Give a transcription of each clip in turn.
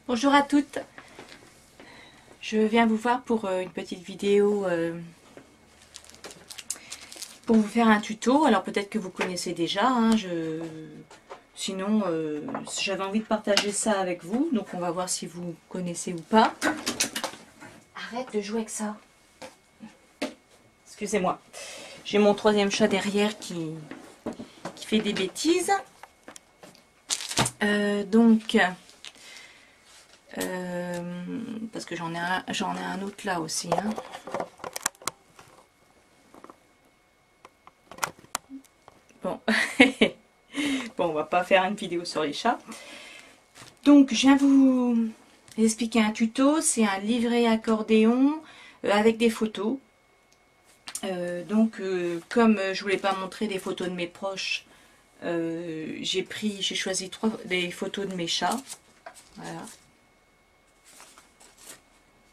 Bonjour à toutes, je viens vous voir pour une petite vidéo pour vous faire un tuto. Alors peut-être que vous connaissez déjà, hein, sinon j'avais envie de partager ça avec vous, donc on va voir si vous connaissez ou pas. Arrête de jouer avec ça. Excusez-moi, j'ai mon troisième chat derrière qui fait des bêtises. Parce que j'en ai un autre là aussi. Hein. Bon. Bon, on va pas faire une vidéo sur les chats. Donc, je viens vous expliquer un tuto. C'est un livret accordéon avec des photos. Comme je voulais pas montrer des photos de mes proches, j'ai choisi des photos de mes chats. Voilà.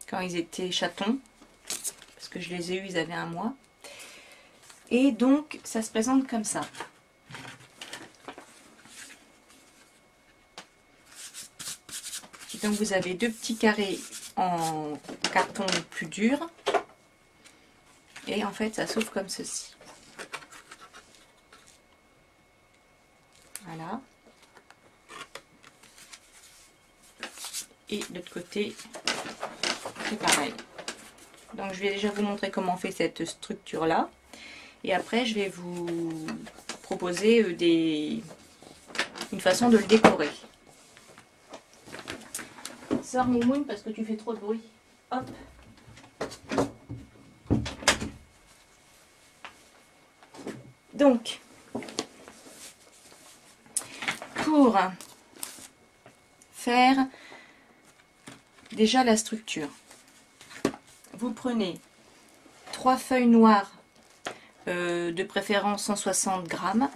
Quand ils étaient chatons, parce que je les ai eus, ils avaient 1 mois. Et donc, ça se présente comme ça. Et donc, vous avez 2 petits carrés en carton plus dur. Et en fait, ça s'ouvre comme ceci. Voilà. Et de l'autre côté, c'est pareil. Donc, je vais déjà vous montrer comment on fait cette structure-là. Et après, je vais vous proposer une façon de le décorer. Sors Moumoune parce que tu fais trop de bruit. Hop. Donc, pour faire déjà la structure, vous prenez 3 feuilles noires, de préférence 160 grammes.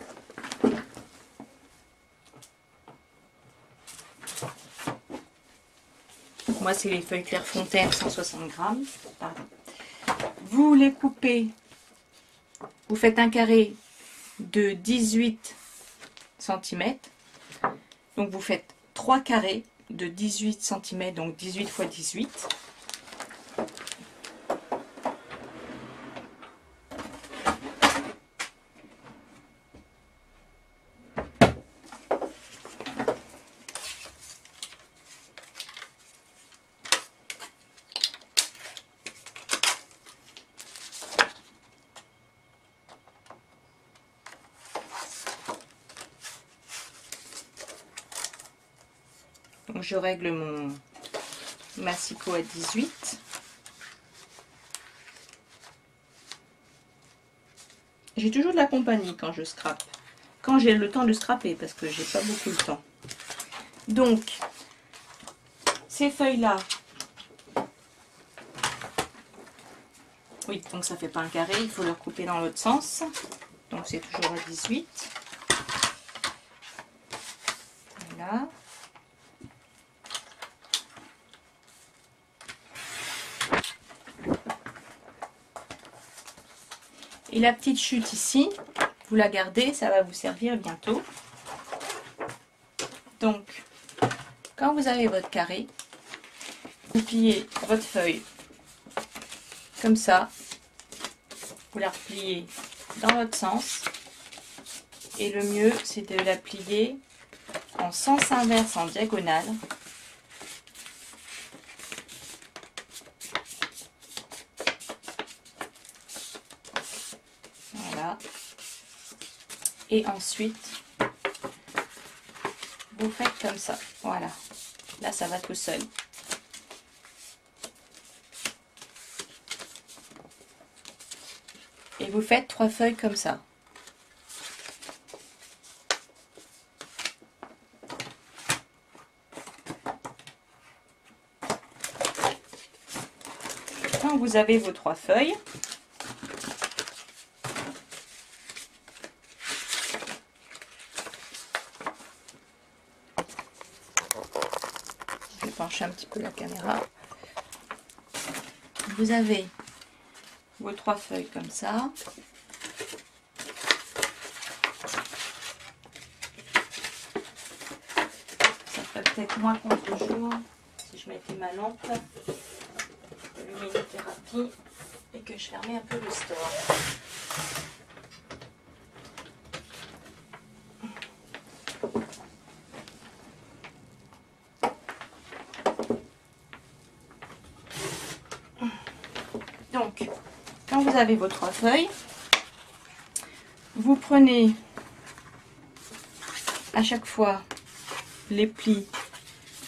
Moi, c'est les feuilles Clairefontaine, 160 grammes. Pardon. Vous les coupez, vous faites un carré de 18 cm. Donc, vous faites 3 carrés de 18 cm, donc 18 x 18. Donc je règle mon massicot à 18. J'ai toujours de la compagnie quand je scrape. Quand j'ai le temps de scraper, parce que j'ai pas beaucoup de temps. Donc, ces feuilles-là. Oui, donc ça fait pas un carré, il faut le couper dans l'autre sens. Donc c'est toujours à 18. Voilà. Et la petite chute ici, vous la gardez, ça va vous servir bientôt. Donc, quand vous avez votre carré, vous pliez votre feuille comme ça. Vous la repliez dans l'autre sens. Et le mieux, c'est de la plier en sens inverse, en diagonale. Voilà. Et ensuite, vous faites comme ça. Voilà. Là, ça va tout seul. Et vous faites 3 feuilles comme ça. Quand vous avez vos 3 feuilles, je vais pencher un petit peu la caméra. Vous avez vos 3 feuilles comme ça. Ça ferait peut-être moins contre-jour. si je mettais ma lampe de luminothérapie et que je fermais un peu le store. Donc, quand vous avez vos 3 feuilles, vous prenez à chaque fois les plis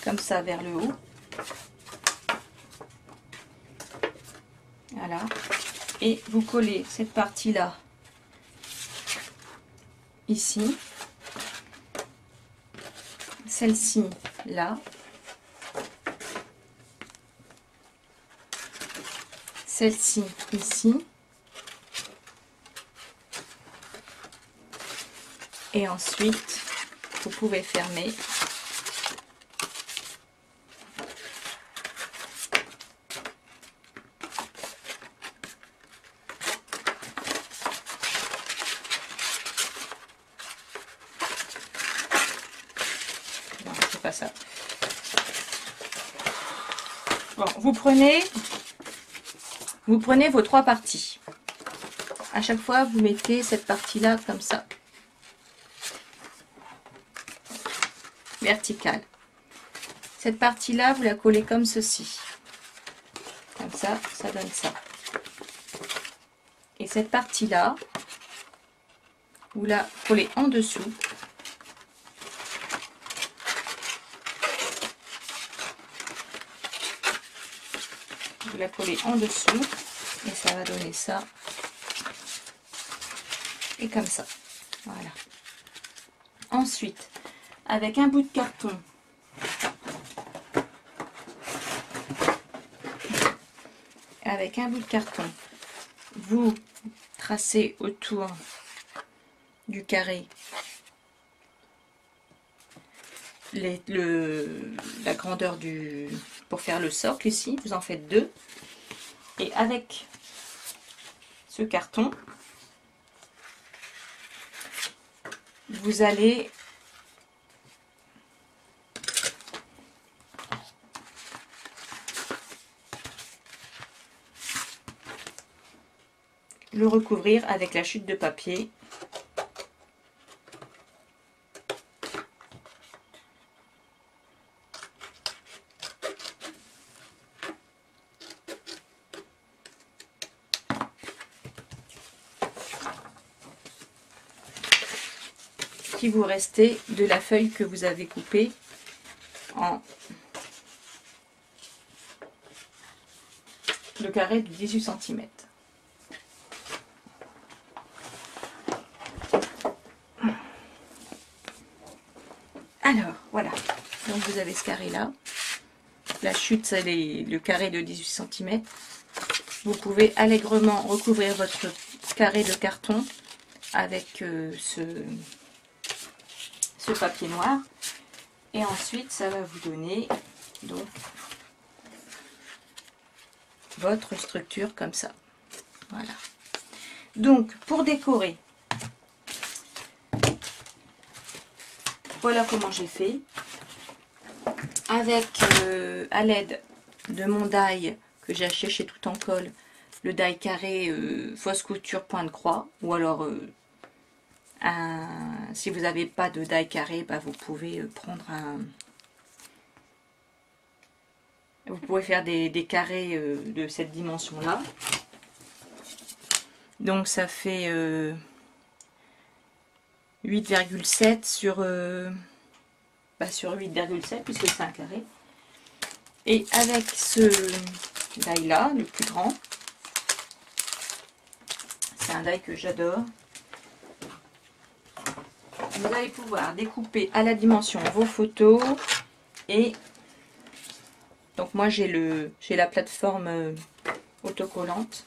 comme ça vers le haut. Voilà. Et vous collez cette partie-là ici. Celle-ci là. Celle-ci ici. Et ensuite, vous pouvez fermer. Non, c'est pas ça. Bon, vous prenez vos 3 parties. À chaque fois, vous mettez cette partie-là comme ça. Verticale. Cette partie-là, vous la collez comme ceci. Comme ça, ça donne ça. Et cette partie-là, vous la collez en dessous. Vous la collez en dessous. Et ça va donner ça. Et comme ça. Voilà. Ensuite, avec un bout de carton, vous tracez autour du carré la grandeur pour faire le socle ici. Vous en faites 2. Et avec ce carton, vous allez le recouvrir avec la chute de papier. Qui vous restait de la feuille que vous avez coupée en le carré de 18 cm. Alors, voilà. Donc vous avez ce carré là. La chute, c'est le carré de 18 cm. Vous pouvez allègrement recouvrir votre carré de carton avec ce papier noir. Et ensuite, ça va vous donner donc votre structure comme ça. Voilà. Donc, pour décorer, voilà comment j'ai fait. Avec, à l'aide de mon die que j'ai acheté chez Tout en Colle, le die carré fausse couture point de croix, ou alors si vous n'avez pas de die carré, bah, vous pouvez prendre vous pouvez faire des carrés de cette dimension là. Donc ça fait 8,7 sur 8,7 puisque c'est un carré. Et avec ce die là, le plus grand, c'est un die que j'adore, vous allez pouvoir découper à la dimension vos photos. Et donc moi j'ai la plateforme autocollante.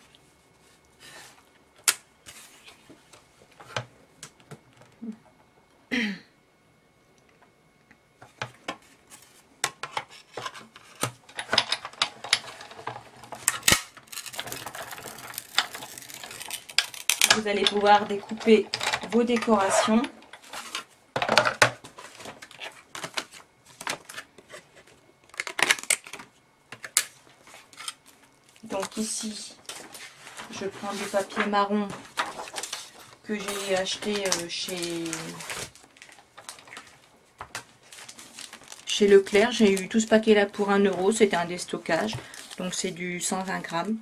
Vous allez pouvoir découper vos décorations. Donc ici, je prends du papier marron que j'ai acheté chez Leclerc. J'ai eu tout ce paquet là pour 1 €, c'était un déstockage. Donc c'est du 120 grammes.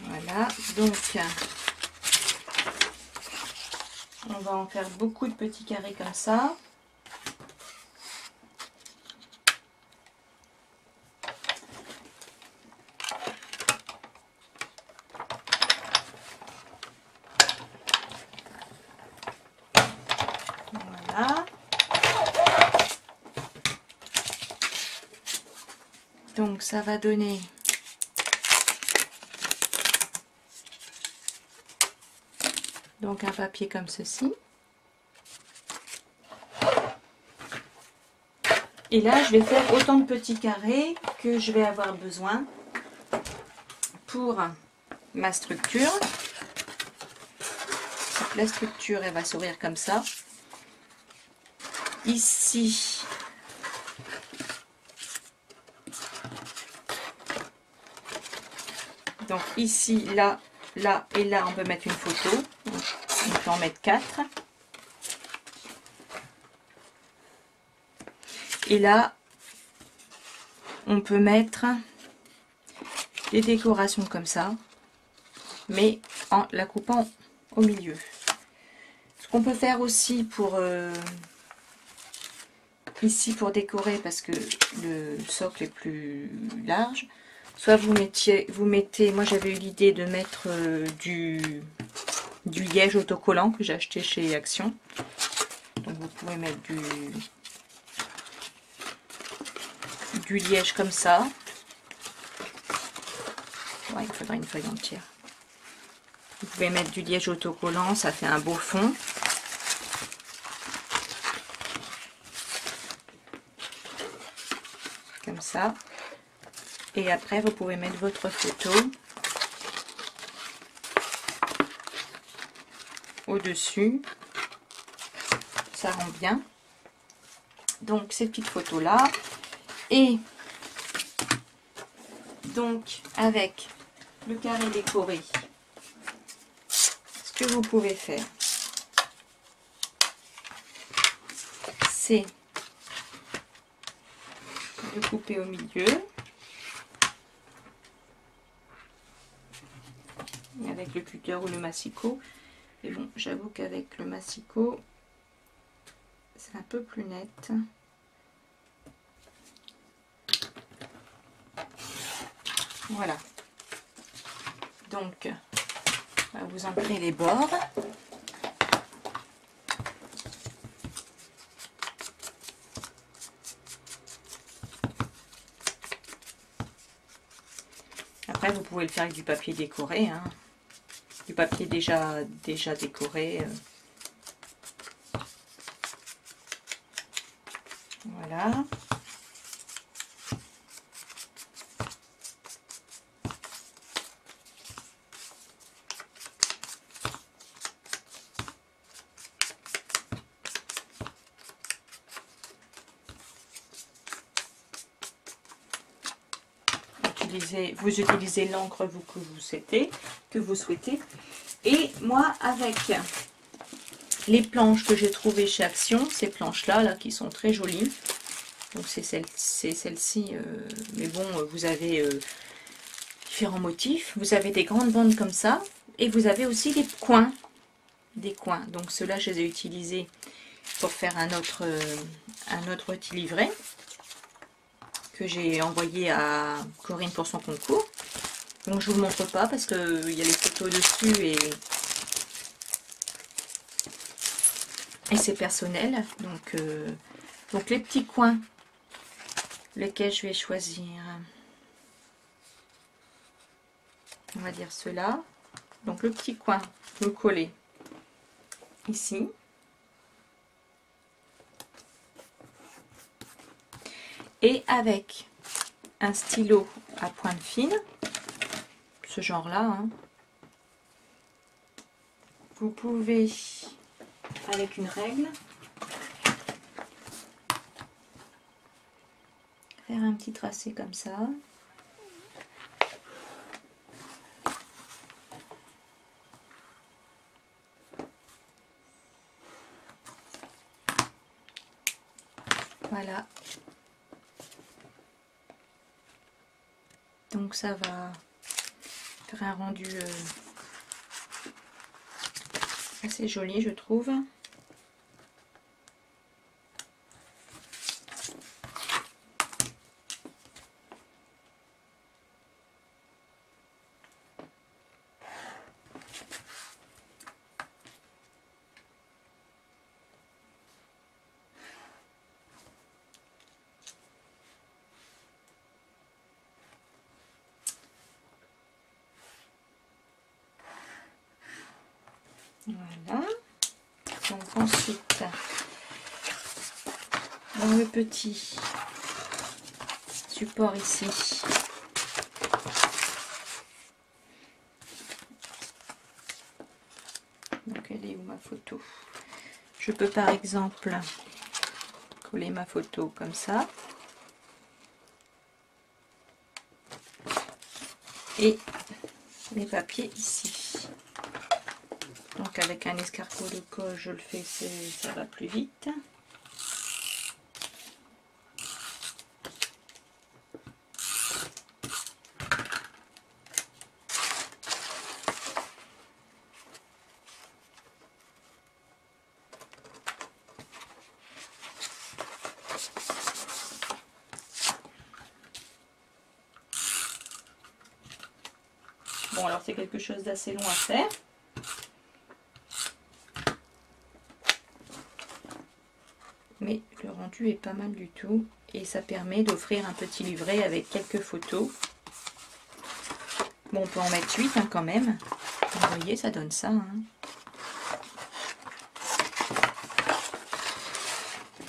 Voilà, donc on va en faire beaucoup de petits carrés comme ça. Voilà. Donc ça va donner donc un papier comme ceci. Et là, je vais faire autant de petits carrés que je vais avoir besoin pour ma structure. Donc, la structure, elle va s'ouvrir comme ça. Ici, donc ici, là, là et là, on peut mettre une photo. Donc, on peut en mettre 4. Et là, on peut mettre des décorations comme ça, mais en la coupant au milieu. Ce qu'on peut faire aussi pour ici pour décorer, parce que le socle est plus large, soit vous mettez, moi j'avais eu l'idée de mettre du liège autocollant que j'ai acheté chez Action. Donc vous pouvez mettre du liège comme ça. Ouais, il faudrait une feuille entière. Vous pouvez mettre du liège autocollant, ça fait un beau fond. Comme ça. Et après, vous pouvez mettre votre photo au-dessus. Ça rend bien. Donc, ces petites photos-là. Et donc, avec le carré décoré, ce que vous pouvez faire, c'est de couper au milieu. Avec le cutter ou le massicot. Et bon, j'avoue qu'avec le massicot, c'est un peu plus net. Voilà. Donc, on va vous ancrer les bords. Après, vous pouvez le faire avec du papier décoré, hein. Du papier déjà décoré. Voilà. Vous utilisez l'encre que vous souhaitez. Et moi, avec les planches que j'ai trouvées chez Action, ces planches-là, là, qui sont très jolies. Donc c'est celle-ci, mais bon, vous avez différents motifs. Vous avez des grandes bandes comme ça, et vous avez aussi des coins. Donc ceux-là, je les ai utilisés pour faire un autre petit livret que j'ai envoyé à Corinne pour son concours. Donc je vous le montre pas parce qu'il y a les photos dessus et c'est personnel. Donc les petits coins, lesquels je vais choisir, on va dire ceux-là. Donc le petit coin, vous le collez ici. Et avec un stylo à pointe fine, ce genre là, hein, vous pouvez, avec une règle, faire un petit tracé comme ça. Voilà. Donc ça va faire un rendu assez joli, je trouve. Voilà. Donc ensuite, dans le petit support ici, donc elle est où ma photo? Je peux par exemple coller ma photo comme ça. Et les papiers ici. Donc avec un escargot de colle, je le fais, ça va plus vite. Bon, alors c'est quelque chose d'assez long à faire. Mais le rendu est pas mal du tout. Et ça permet d'offrir un petit livret avec quelques photos. Bon, on peut en mettre 8 hein, quand même. Vous voyez, ça donne ça. Hein.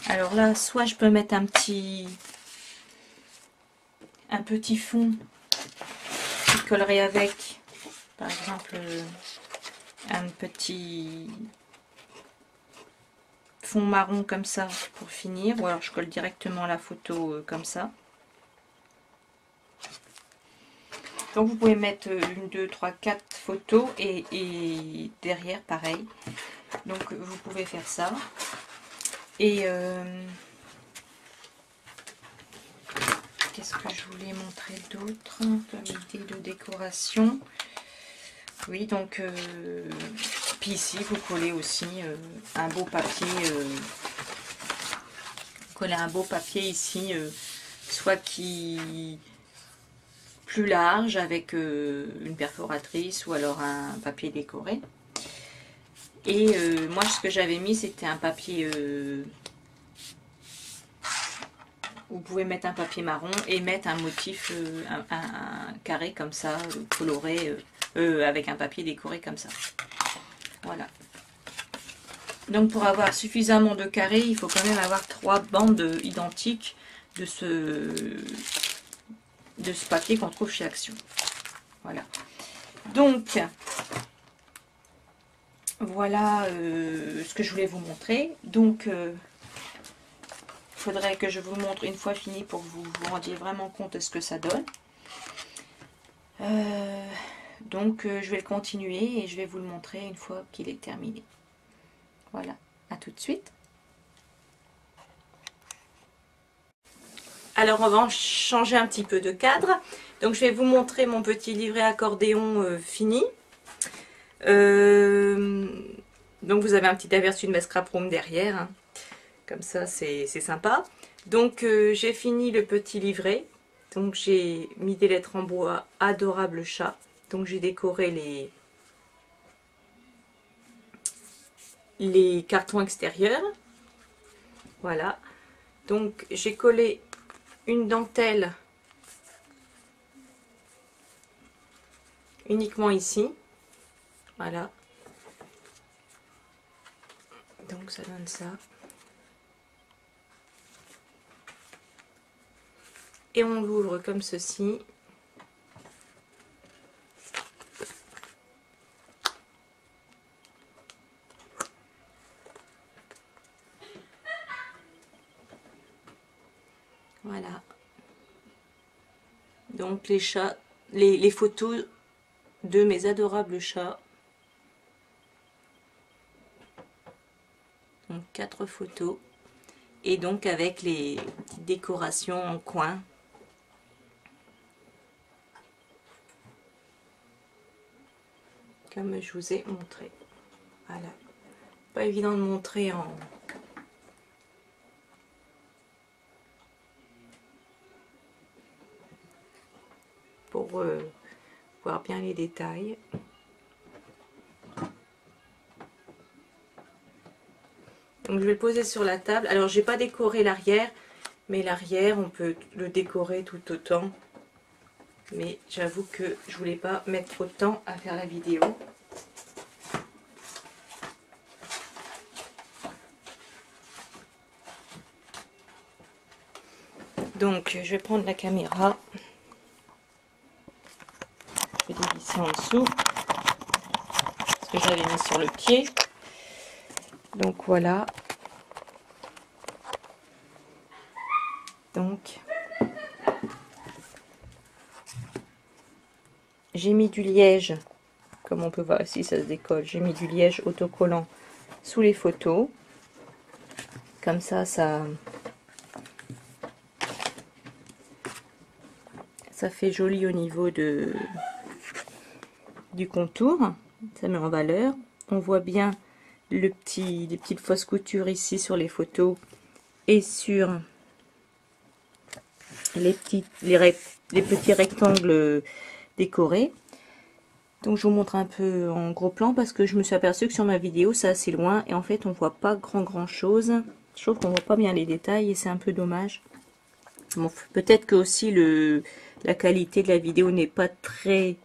Alors là, soit je peux mettre un petit fond qui collerait avec, par exemple, un petit fond marron comme ça pour finir, ou alors je colle directement la photo comme ça. Donc vous pouvez mettre 1, 2, 3, 4 photos et derrière pareil. Donc vous pouvez faire ça. Et qu'est-ce que je voulais montrer d'autre comme idée de décoration? Oui, donc puis ici vous collez aussi un beau papier. Coller un beau papier ici, soit qui plus large avec une perforatrice ou alors un papier décoré. Et moi ce que j'avais mis c'était un papier, vous pouvez mettre un papier marron et mettre un motif, un carré comme ça, coloré, avec un papier décoré comme ça. Voilà. Donc pour avoir suffisamment de carrés, il faut quand même avoir 3 bandes identiques de ce papier qu'on trouve chez Action. Voilà. Donc, voilà ce que je voulais vous montrer. Donc, il faudrait que je vous montre une fois fini pour que vous vous rendiez vraiment compte de ce que ça donne. Donc, je vais le continuer et je vais vous le montrer une fois qu'il est terminé. Voilà, à tout de suite. Alors on va changer un petit peu de cadre. Donc je vais vous montrer mon petit livret accordéon fini. Donc vous avez un petit aperçu de ma scrap room derrière. Hein. Comme ça c'est sympa. Donc j'ai fini le petit livret. Donc j'ai mis des lettres en bois, adorable chat. Donc j'ai décoré les cartons extérieurs. Voilà. Donc j'ai collé une dentelle uniquement ici. Voilà. Donc ça donne ça. Et on l'ouvre comme ceci. Voilà. Donc les chats, les photos de mes adorables chats. Donc 4 photos. Et donc avec les décorations en coin. Comme je vous ai montré. Voilà. Pas évident de montrer en... pour voir bien les détails. Donc je vais le poser sur la table. Alors j'ai pas décoré l'arrière, mais l'arrière on peut le décorer tout autant. Mais j'avoue que je voulais pas mettre trop de temps à faire la vidéo. Donc je vais prendre la caméra. Je vais dévisser en dessous. Parce que j'avais mis sur le pied. Donc voilà. Donc j'ai mis du liège, comme on peut voir ici ça se décolle, j'ai mis du liège autocollant sous les photos, comme ça fait joli au niveau du contour, ça met en valeur. On voit bien les petites fausses coutures ici sur les photos et sur les petits rectangles décorés. Donc je vous montre un peu en gros plan parce que je me suis aperçue que sur ma vidéo c'est assez loin et en fait on voit pas grand chose. Je trouve qu'on voit pas bien les détails et c'est un peu dommage. Bon, peut-être que aussi la qualité de la vidéo n'est pas très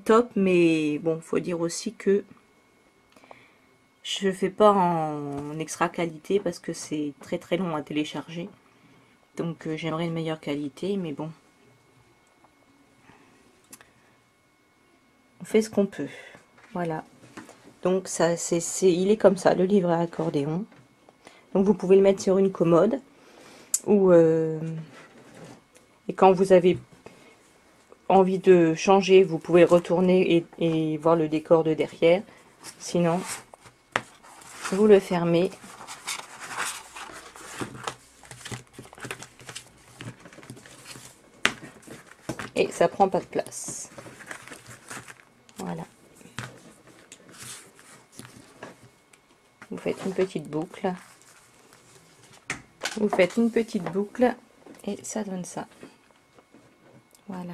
top, mais bon, faut dire aussi que je fais pas en extra qualité parce que c'est très long à télécharger. Donc j'aimerais une meilleure qualité, mais bon. On fait ce qu'on peut. Voilà. Donc ça, il est comme ça, le livre à accordéon. Donc vous pouvez le mettre sur une commode. Ou et quand vous avez envie de changer, vous pouvez retourner et voir le décor de derrière. Sinon, vous le fermez. Et ça prend pas de place. Voilà. Vous faites une petite boucle. Vous faites une petite boucle et ça donne ça. Voilà.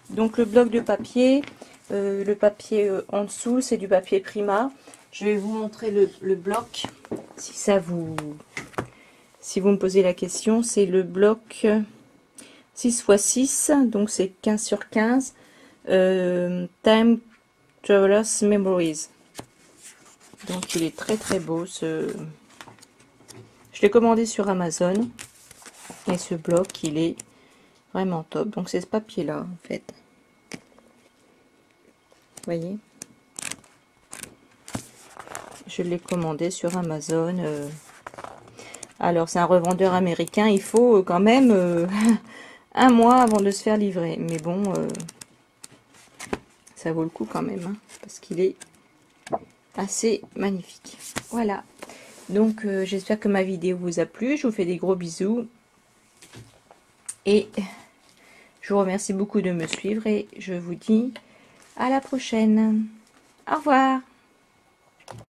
Donc le bloc de papier, le papier en dessous, c'est du papier Prima. Je vais vous montrer le bloc si vous me posez la question. C'est le bloc 6x6, donc c'est 15 sur 15. Time Travelers Memories. Donc il est très beau ce... Je l'ai commandé sur Amazon. Et ce bloc il est vraiment top. Donc c'est ce papier là en fait. Vous voyez, je l'ai commandé sur Amazon. Alors c'est un revendeur américain. Il faut quand même un mois avant de se faire livrer. Mais bon, ça vaut le coup quand même. Hein, parce qu'il est assez magnifique. Voilà. Donc j'espère que ma vidéo vous a plu. Je vous fais des gros bisous. Et je vous remercie beaucoup de me suivre. Et je vous dis à la prochaine. Au revoir.